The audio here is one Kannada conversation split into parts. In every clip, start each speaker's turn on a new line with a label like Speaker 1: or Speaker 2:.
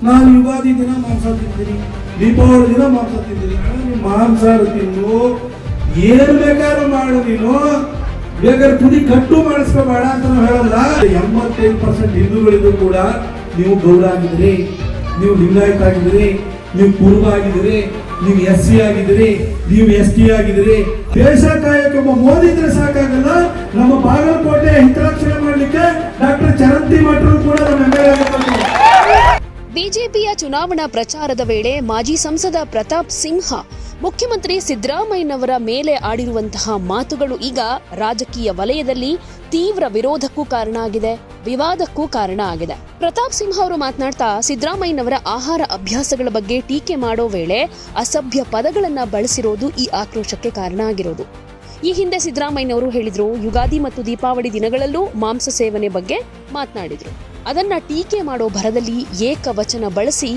Speaker 1: ನಾನು ಯುಗಾದಿ ದಿನ ಮಾಂಸ ತಿಂತೀನಿ, ದೀಪಾವಳಿ ದಿನ ಮಾಂಸ ತಿಂತೀನಿ. ಮಾಂಸಾಹಾರ ತಿನ್ನು, ಏನ್ ಬೇಕಾದ್ರೂ ಮಾಡು, ನೀನು ಬೇಕಾದ್ರೆ ತುದಿ ಕಟ್ಟು ಮಾಡಿಸ್ಕೋಬೇಡ ಅಂತ ನಾವು ಹೇಳಲ್ಲ. 85% ಹಿಂದೂಗಳಿಗೂ ಕೂಡ ನೀವು ಗೌಡ ಆಗಿದ್ರಿ, ನೀವು ಲಿಂಗಾಯತ ಆಗಿದ್ರಿ, ನೀವು ಕುರುಬ ಆಗಿದ್ರಿ, ನೀವು SC ಆಗಿದ್ರಿ, ನೀವು ST ಆಗಿದ್ರಿ. ದೇಶ ಕಾಯಕ್ಕೆ ಒಬ್ಬ ಮೋದಿ ಇದ್ರೆ ಸಾಕಾಗಲ್ಲ. ನಮ್ಮ ಬಾಗಲಕೋಟೆ ಹಿತರಕ್ಷಣೆ ಮಾಡಲಿಕ್ಕೆ ಡಾಕ್ಟರ್ ಚರಂತಿ ಮಠರು ಕೂಡ ನಮ್ಮ MLA ಆಗಿದ್ದಾರೆ.
Speaker 2: ಬಿಜೆಪಿಯ ಚುನಾವಣಾ ಪ್ರಚಾರದ ವೇಳೆ ಮಾಜಿ ಸಂಸದ ಪ್ರತಾಪ್ ಸಿಂಹ ಮುಖ್ಯಮಂತ್ರಿ ಸಿದ್ದರಾಮಯ್ಯನವರ ಮೇಲೆ ಆಡಿರುವಂತಹ ಮಾತುಗಳು ಈಗ ರಾಜಕೀಯ ವಲಯದಲ್ಲಿ ತೀವ್ರ ವಿರೋಧಕ್ಕೂ ಕಾರಣ ಆಗಿದೆ, ವಿವಾದಕ್ಕೂ ಕಾರಣ ಆಗಿದೆ. ಪ್ರತಾಪ್ ಸಿಂಹ ಅವರು ಮಾತನಾಡ್ತಾ ಸಿದ್ದರಾಮಯ್ಯನವರ ಆಹಾರ ಅಭ್ಯಾಸಗಳ ಬಗ್ಗೆ ಟೀಕೆ ಮಾಡೋ ವೇಳೆ ಅಸಭ್ಯ ಪದಗಳನ್ನ ಬಳಸಿರೋದು ಈ ಆಕ್ರೋಶಕ್ಕೆ ಕಾರಣ ಆಗಿರೋದು. ಈ ಹಿಂದೆ ಸಿದ್ದರಾಮಯ್ಯನವರು ಹೇಳಿದ್ರು, ಯುಗಾದಿ ಮತ್ತು ದೀಪಾವಳಿ ದಿನಗಳಲ್ಲೂ ಮಾಂಸ ಸೇವನೆ ಬಗ್ಗೆ ಮಾತನಾಡಿದ್ರು. ಅದನ್ನ ಟೀಕೆ ಮಾಡೋ ಭರದಲ್ಲಿ ಏಕವಚನ ಬಳಸಿ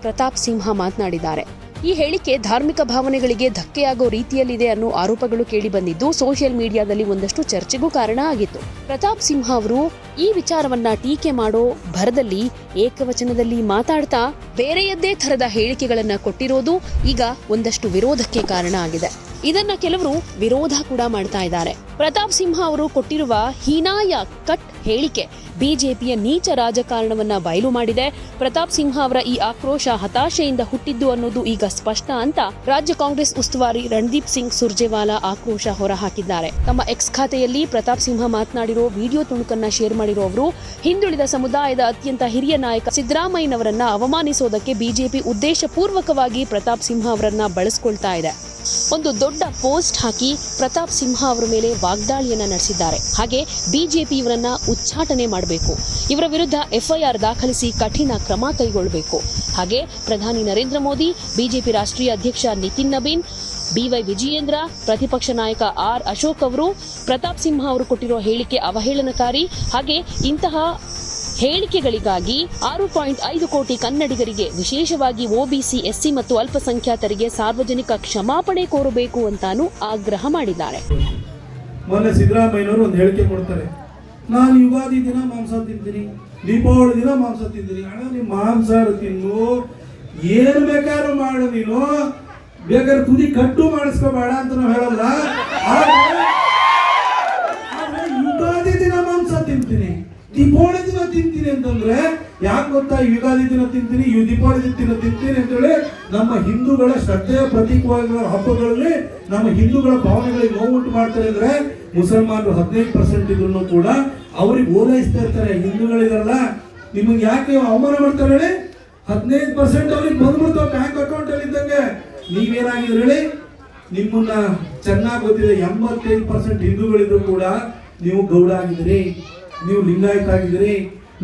Speaker 2: ಪ್ರತಾಪ್ ಸಿಂಹ ಮಾತನಾಡಿದ್ದಾರೆ. ಈ ಹೇಳಿಕೆ ಧಾರ್ಮಿಕ ಭಾವನೆಗಳಿಗೆ ಧಕ್ಕೆಯಾಗೋ ರೀತಿಯಲ್ಲಿದೆ ಅನ್ನೋ ಆರೋಪಗಳು ಕೇಳಿ ಬಂದಿದ್ದು ಸೋಷಿಯಲ್ ಮೀಡಿಯಾದಲ್ಲಿ ಒಂದಷ್ಟು ಚರ್ಚೆಗೂ ಕಾರಣ ಆಗಿತ್ತು. ಪ್ರತಾಪ್ ಸಿಂಹ ಅವರು ಈ ವಿಚಾರವನ್ನ ಟೀಕೆ ಮಾಡೋ ಭರದಲ್ಲಿ ಏಕವಚನದಲ್ಲಿ ಮಾತಾಡ್ತಾ ಬೇರೆಯದ್ದೇ ಥರದ ಹೇಳಿಕೆಗಳನ್ನ ಕೊಟ್ಟಿರೋದು ಈಗ ಒಂದಷ್ಟು ವಿರೋಧಕ್ಕೆ ಕಾರಣ ಆಗಿದೆ. ಇದನ್ನ ಕೆಲವರು ವಿರೋಧ ಕೂಡ ಮಾಡ್ತಾ ಇದ್ದಾರೆ. ಪ್ರತಾಪ್ ಸಿಂಹ ಅವರು ಕೊಟ್ಟಿರುವ ಹೀನಾಯ ಕಟ್ ಹೇಳಿಕೆ ಬಿಜೆಪಿಯ ನೀಚ ರಾಜಕಾರಣವನ್ನ ಬಯಲು ಮಾಡಿದೆ. ಪ್ರತಾಪ್ ಸಿಂಹ ಅವರ ಈ ಆಕ್ರೋಶ ಹತಾಶೆಯಿಂದ ಹುಟ್ಟಿದ್ದು ಅನ್ನೋದು ಈಗ ಸ್ಪಷ್ಟ ಅಂತ ರಾಜ್ಯ ಕಾಂಗ್ರೆಸ್ ಉಸ್ತುವಾರಿ ರಣದೀಪ್ ಸಿಂಗ್ ಸುರ್ಜೇವಾಲಾ ಆಕ್ರೋಶ ಹೊರಹಾಕಿದ್ದಾರೆ. ತಮ್ಮ ಎಕ್ಸ್ ಖಾತೆಯಲ್ಲಿ ಪ್ರತಾಪ್ ಸಿಂಹ ಮಾತನಾಡಿರೋ ವಿಡಿಯೋ ತುಣುಕನ್ನ ಶೇರ್ ಮಾಡಿರೋ ಅವರು, ಹಿಂದುಳಿದ ಸಮುದಾಯದ ಅತ್ಯಂತ ಹಿರಿಯ ನಾಯಕ ಸಿದ್ದರಾಮಯ್ಯನವರನ್ನ ಅವಮಾನಿಸೋದಕ್ಕೆ ಬಿಜೆಪಿ ಉದ್ದೇಶಪೂರ್ವಕವಾಗಿ ಪ್ರತಾಪ್ ಸಿಂಹ ಅವರನ್ನ ಬಳಸಿಕೊಳ್ತಾ ಇದೆ. ಒಂದು ದೊಡ್ಡ ಪೋಸ್ಟ್ ಹಾಕಿ ಪ್ರತಾಪ್ ಸಿಂಹ ಅವರ ಮೇಲೆ ವಾಗ್ದಾಳಿಯನ್ನ ನಡೆಸಿದ್ದಾರೆ. ಹಾಗೆ ಬಿಜೆಪಿ ಇವರನ್ನ ಉಚ್ಚಾಟನೆ ಮಾಡಬೇಕು, ಇವರ ವಿರುದ್ಧ FIR ದಾಖಲಿಸಿ ಕಠಿಣ ಕ್ರಮ ಕೈಗೊಳ್ಳಬೇಕು. ಹಾಗೆ ಪ್ರಧಾನಿ ನರೇಂದ್ರ ಮೋದಿ, ಬಿಜೆಪಿ ರಾಷ್ಟ್ರೀಯ ಅಧ್ಯಕ್ಷ ನಿತಿನ್ ನಬೀನ್, BY ವಿಜಯೇಂದ್ರ, ಪ್ರತಿಪಕ್ಷ ನಾಯಕ R ಅಶೋಕ್ ಅವರು ಪ್ರತಾಪ್ ಸಿಂಹ ಅವರು ಕೊಟ್ಟಿರೋ ಹೇಳಿಕೆ ಅವಹೇಳನಕಾರಿ. ಹಾಗೆ ಇಂತಹ ಹೇಳಿಕೆಗಳಿಗಾಗಿ 6.5 ಕೋಟಿ ಕನ್ನಡಿಗರಿಗೆ, ವಿಶೇಷವಾಗಿ OBC, SC ಮತ್ತು ಅಲ್ಪಸಂಖ್ಯಾತರಿಗೆ ಸಾರ್ವಜನಿಕ ಕ್ಷಮಾಪಣೆ ಕೋರಬೇಕು ಅಂತಾನು ಆಗ್ರಹ ಮಾಡಿದ್ದಾರೆ.
Speaker 1: ಮೊನ್ನೆ ಸಿದ್ದರಾಮಯ್ಯನವರು ಒಂದು ಹೇಳಿಕೆ ಕೊಡ್ತಾರೆ, ನಾನು ಯುಗಾದಿ ದಿನ ಮಾಂಸ ತಿಂತೀನಿ, ದೀಪಾವಳಿ ದಿನ ಮಾಂಸ ತಿಂತೀನಿ. ನೀವು ಮಾಂಸಾಹಾರ ತಿನ್ನು, ಏನು ಬೇಕಾದ್ರೂ ಮಾಡು, ನೀನು ಬೇಕಾದ್ರೆ ತುದಿ ಕಟ್ಟು ಮಾಡಿಸ್ಕೋಬೇಡ ಅಂತ ನಾವು ಹೇಳಲ್ಲ. ಯುಗಾದಿ ದಿನ ಮಾಂಸ ತಿಂತೀನಿ, ದೀಪಾವಳಿ ದಿನ ತಿಂತೀನಿ ಅಂತಂದ್ರೆ ಯಾಕೆ ಗೊತ್ತಾ? ಯುಗಾದಿ ದಿನ ತಿಂತೀನಿ, ದೀಪಾವಳಿ ದಿನ ತಿಂತೀನಿ ಅಂತೇಳಿ ನಮ್ಮ ಹಿಂದೂಗಳ ಶ್ರದ್ಧೆಯ ಪ್ರತೀಕವಾಗಿರೋ ಹಬ್ಬಗಳಲ್ಲಿ ನಮ್ಮ ಹಿಂದೂಗಳ ಭಾವನೆಗಳಿಗೆ ನೋವುಂಟು ಮಾಡ್ತಾರೆ. ಅಂದ್ರೆ ಮುಸಲ್ಮಾನರು 15% ಇದ್ರು ಕೂಡ ಅವ್ರಿಗೆ ಓಲೈಸ್ತಾ ಇರ್ತಾರೆ. ಹಿಂದೂಗಳಿದಾರಲ್ಲ, ನಿಮಗೆ ಯಾಕೆ ಅವಮಾನ ಮಾಡ್ತಾರೆ ಹೇಳಿ? 15% ಅವ್ರಿಗೆ ಬಂದ್ಬಿಡ್ತಾವ ಬ್ಯಾಂಕ್ ಅಕೌಂಟ್ ಅಲ್ಲಿ ಇದ್ದಂಗೆ. ನೀವೇನಾಗಿದ್ರೆ ಹೇಳಿ? ನಿಮ್ಮನ್ನ ಚೆನ್ನಾಗಿ ಗೊತ್ತಿದೆ, 85% ಹಿಂದೂಗಳಿದ್ರು ಕೂಡ ನೀವು ಗೌಡ ಆಗಿದ್ದೀರಿ, ನೀವು ಲಿಂಗಾಯತ ಆಗಿದ್ದೀರಿ,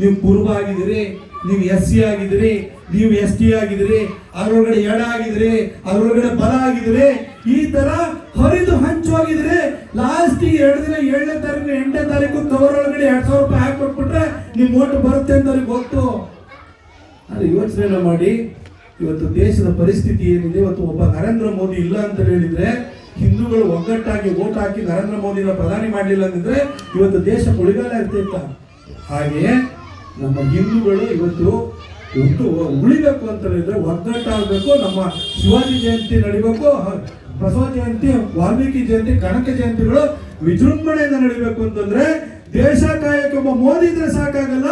Speaker 1: ನೀವು ಕುರುಬ ಆಗಿದ್ದೀರಿ, ನೀವು SC ಆಗಿದ್ದೀರಿ, ನೀವು ST ಆಗಿದ್ದೀರಿ, ಅದರೊಳಗಡೆ ಎಡ ಆಗಿದ್ರಿ, ಅದರೊಳಗಡೆ ಬಲ ಆಗಿದ್ರಿ, ಈ ತರ ಹರಿದು ಹಂಚೋಗಿದ್ರಿ. ಲಾಸ್ಟ್ 2 ದಿನ 7ನೇ ತಾರೀಕು 8ನೇ ತಾರೀಕು ಕವರ್ ಒಳಗಡೆ 2000 ರೂಪಾಯಿ ಹಾಕೊಟ್ಬಿಟ್ರೆ ನಿಮ್ ಓಟ್ ಬರುತ್ತೆ ಅಂತ ಅವ್ರಿಗೆ ಗೊತ್ತು. ಅದು ಯೋಚನೆ ಮಾಡಿ. ಇವತ್ತು ದೇಶದ ಪರಿಸ್ಥಿತಿ ಏನಿದೆ, ಇವತ್ತು ಒಬ್ಬ ನರೇಂದ್ರ ಮೋದಿ ಇಲ್ಲ ಅಂತ ಹೇಳಿದ್ರೆ, ಹಿಂದೂಗಳು ಒಗ್ಗಟ್ಟಾಗಿ ಓಟ್ ಹಾಕಿ ನರೇಂದ್ರ ಮೋದಿನ ಪ್ರಧಾನಿ ಮಾಡಲಿಲ್ಲ ಅಂದಿದ್ರೆ ಇವತ್ತು ದೇಶ ಉಳಿಗಾಲ ಇರ್ತಿತ್ತ. ಹಾಗೆಯೇ ನಮ್ಮ ಹಿಂದೂಗಳು ಇವತ್ತು ಉಳಿಬೇಕು ಅಂತ ಹೇಳಿದ್ರೆ ಒಗ್ಗಟ್ಟಾಗಬೇಕು. ನಮ್ಮ ಶಿವಾಜಿ ಜಯಂತಿ ನಡಿಬೇಕು, ಬಸವ ಜಯಂತಿ, ವಾಲ್ಮೀಕಿ ಜಯಂತಿ, ಕನಕ ಜಯಂತಿಗಳು ವಿಜೃಂಭಣೆಯಿಂದ ನಡಿಬೇಕು ಅಂತಂದ್ರೆ ದೇಶ ಕಾಯಕ್ಕೆ ಒಬ್ಬ ಮೋದಿ ಇದ್ರೆ ಸಾಕಾಗಲ್ಲ.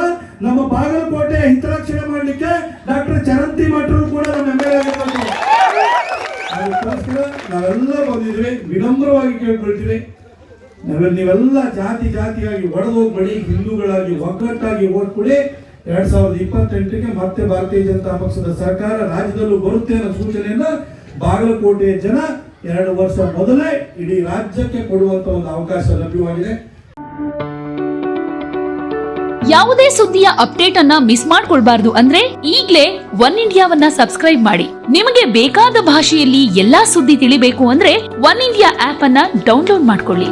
Speaker 1: ನಮ್ಮ ಬಾಗಲಕೋಟೆ ಹಿತರಕ್ಷಣೆ ಮಾಡಲಿಕ್ಕೆ ಡಾಕ್ಟರ್ ಚರಂತಿ ಮಠರು ಕೂಡ ನಮ್ಮ MLA ಆಗಿದ್ದಾರೆ. ಅದಕ್ಕೋಸ್ಕರ ನಾವೆಲ್ಲ ಬಂದಿದ್ವಿ, ವಿನಮ್ರವಾಗಿ ಕೇಳ್ಕೊಳ್ತೀವಿ, ನೀವೆಲ್ಲ ಜಾತಿಯಾಗಿ ಒಡೆದು ಹೋಗ್ಬೇಡಿ, ಹಿಂದೂಗಳಾಗಿ ಒಗ್ಗಟ್ಟಾಗಿ ಓಟ್ ಕೊಡಿ. 2028ಗೆ ಮತ್ತೆ ಭಾರತೀಯ ಜನತಾ ಪಕ್ಷದ ಸರ್ಕಾರ ರಾಜ್ಯದಲ್ಲೂ ಬರುತ್ತೆ ಅನ್ನೋ ಸೂಚನೆಯನ್ನ ಬಾಗಲಕೋಟೆಯ ಜನ 2 ವರ್ಷ ಮೊದಲೇ ಇಡೀ ರಾಜ್ಯಕ್ಕೆ ಕೊಡುವಂತ ಒಂದು ಅವಕಾಶ ಲಭ್ಯವಾಗಿದೆ.
Speaker 3: ಯಾವುದೇ ಸುದ್ದಿಯ ಅಪ್ಡೇಟ್ ಅನ್ನ ಮಿಸ್ ಮಾಡ್ಕೊಳ್ಬಾರ್ದು ಅಂದ್ರೆ ಈಗ್ಲೇ ಒನ್ ಇಂಡಿಯಾವನ್ನ ಸಬ್ಸ್ಕ್ರೈಬ್ ಮಾಡಿ. ನಿಮಗೆ ಬೇಕಾದ ಭಾಷೆಯಲ್ಲಿ ಎಲ್ಲಾ ಸುದ್ದಿ ತಿಳಿಬೇಕು ಅಂದ್ರೆ ಒನ್ ಇಂಡಿಯಾ ಆಪ್ ಅನ್ನ ಡೌನ್ಲೋಡ್ ಮಾಡ್ಕೊಳ್ಳಿ.